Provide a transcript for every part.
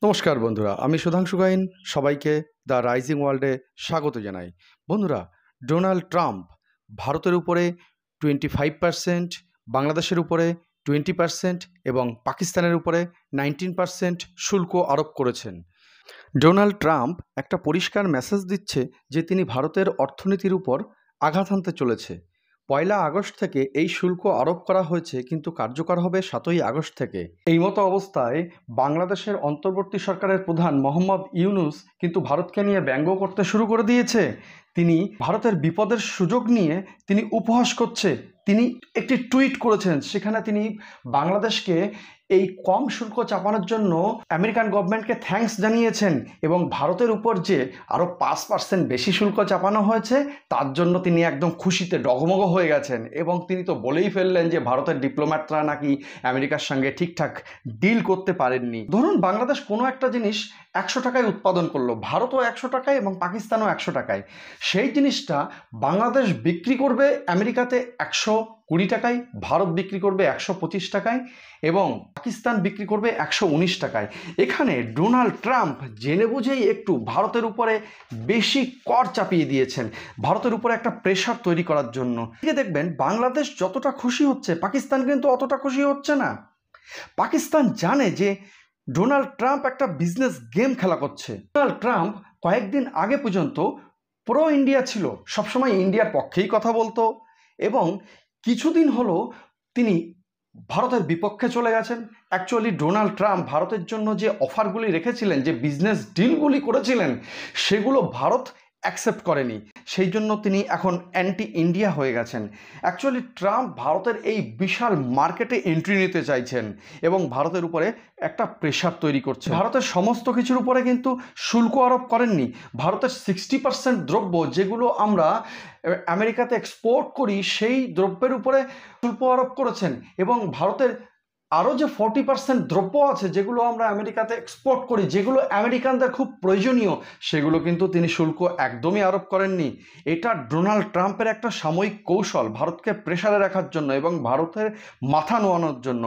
নমস্কার বন্ধুরা, আমি সুধাংশু গাইন সবাইকে দ্য রাইজিং ওয়ার্ল্ডে স্বাগত জানাই। বন্ধুরা, ডোনাল্ড ট্রাম্প ভারতের উপরে 25%, বাংলাদেশের উপরে 20% এবং পাকিস্তানের উপরে 19% শুল্ক আরোপ করেছেন। ডোনাল্ড ট্রাম্প একটা পরিষ্কার মেসেজ দিচ্ছে যে তিনি ভারতের অর্থনীতির উপর আঘাত হানতে চলেছে। 1 আগস্ট থেকে এই শুল্ক আরোপ করা হয়েছে, কিন্তু কার্যকর হবে 7 আগস্ট থেকে। এই মতো অবস্থায় বাংলাদেশের অন্তর্বর্তী সরকারের প্রধান মোহাম্মদ ইউনূস কিন্তু ভারতকে নিয়ে ব্যঙ্গ করতে শুরু করে দিয়েছে। তিনি ভারতের বিপদের সুযোগ নিয়ে তিনি উপহাস করছে। তিনি একটি টুইট করেছেন, সেখানে তিনি বাংলাদেশকে এই কম শুল্ক চাপানোর জন্য আমেরিকান গভর্নমেন্টকে থ্যাঙ্কস জানিয়েছেন এবং ভারতের উপর যে আরও 5% বেশি শুল্ক চাপানো হয়েছে তার জন্য তিনি একদম খুশিতে ডগমগ হয়ে গেছেন। এবং তিনি তো বলেই ফেললেন যে ভারতের ডিপ্লোম্যাটরা নাকি আমেরিকার সঙ্গে ঠিকঠাক ডিল করতে পারেননি। ধরুন, বাংলাদেশ কোনো একটা জিনিস 100 টাকায় উৎপাদন করলো, ভারতও 100 টাকায় এবং পাকিস্তানও 100 টাকায়। সেই জিনিসটা বাংলাদেশ বিক্রি করবে আমেরিকাতে 120 টাকায়, ভারত বিক্রি করবে 125 টাকায় এবং পাকিস্তান বিক্রি করবে 119 টাকায়। এখানে ডোনাল্ড ট্রাম্প জেনে বুঝেই একটু ভারতের উপরে বেশি কর চাপিয়ে দিয়েছেন, ভারতের উপরে একটা প্রেশার তৈরি করার জন্য। দেখবেন বাংলাদেশ যতটা খুশি হচ্ছে, পাকিস্তান কিন্তু অতটা খুশি হচ্ছে না। পাকিস্তান জানে যে ডোনাল্ড ট্রাম্প একটা বিজনেস গেম খেলা করছে। ডোনাল্ড ট্রাম্প কয়েকদিন আগে পর্যন্ত প্রো ইন্ডিয়া ছিল, সবসময় ইন্ডিয়ার পক্ষেই কথা বলতো এবং কিছুদিন হলো তিনি ভারতের বিপক্ষে চলে গেছেন। অ্যাকচুয়ালি ডোনাল্ড ট্রাম্প ভারতের জন্য যে অফারগুলি রেখেছিলেন, যে বিজনেস ডিলগুলি করেছিলেন, সেগুলো ভারত অ্যাকসেপ্ট করেনি। সেই জন্য তিনি এখন অ্যান্টি ইন্ডিয়া হয়ে গেছেন। অ্যাকচুয়ালি ট্রাম্প ভারতের এই বিশাল মার্কেটে এন্ট্রি নিতে চাইছেন এবং ভারতের উপরে একটা প্রেশার তৈরি করছে। ভারতের সমস্ত কিছুর উপরে কিন্তু শুল্ক আরোপ করেননি। ভারতের 60% দ্রব্য যেগুলো আমরা আমেরিকাতে এক্সপোর্ট করি, সেই দ্রব্যের উপরে শুল্ক আরোপ করেছেন এবং ভারতের আরও যে 40% দ্রব্য আছে যেগুলো আমরা আমেরিকাতে এক্সপোর্ট করি, যেগুলো আমেরিকানদের খুব প্রয়োজনীয়, সেগুলো কিন্তু তিনি শুল্ক একদমই আরোপ করেননি। এটা ডোনাল্ড ট্রাম্পের একটা সাময়িক কৌশল, ভারতকে প্রেসারে রাখার জন্য এবং ভারতের মাথা নোয়ানোর জন্য।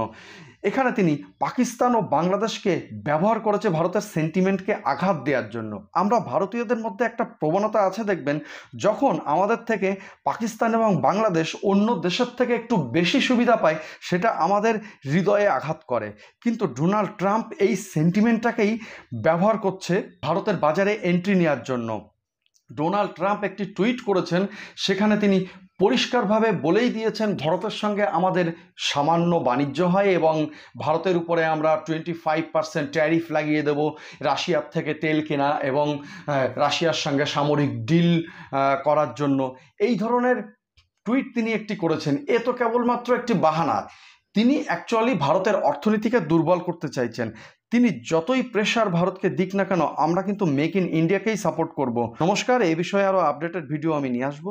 এখানে তিনি পাকিস্তান ও বাংলাদেশকে ব্যবহার করেছে ভারতের সেন্টিমেন্টকে আঘাত দেওয়ার জন্য। আমরা ভারতীয়দের মধ্যে একটা প্রবণতা আছে, দেখবেন যখন আমাদের থেকে পাকিস্তান এবং বাংলাদেশ অন্য দেশের থেকে একটু বেশি সুবিধা পায়, সেটা আমাদের হৃদয়ে আঘাত করে। কিন্তু ডোনাল্ড ট্রাম্প এই সেন্টিমেন্টটাকেই ব্যবহার করছে ভারতের বাজারে এন্ট্রি নেওয়ার জন্য। ডোনাল্ড ট্রাম্প একটি টুইট করেছেন, সেখানে তিনি পরিষ্কারভাবে বলেই দিয়েছেন ভারতের সঙ্গে আমাদের সামান্য বাণিজ্য হয় এবং ভারতের উপরে আমরা 25% ট্যারিফ লাগিয়ে দেব রাশিয়ার থেকে তেল কেনা এবং রাশিয়ার সঙ্গে সামরিক ডিল করার জন্য। এই ধরনের টুইট তিনি একটি করেছেন। এ তো কেবলমাত্র একটি বাহানা। তিনি অ্যাকচুয়ালি ভারতের অর্থনীতিকে দুর্বল করতে চাইছেন। তিনি যতই প্রেশার ভারতকে দিক না কেন, আমরা কিন্তু মেক ইন ইন্ডিয়াকেই সাপোর্ট করব। নমস্কার, এই বিষয়ে আরও আপডেটেড ভিডিও আমি নিয়ে আসবো।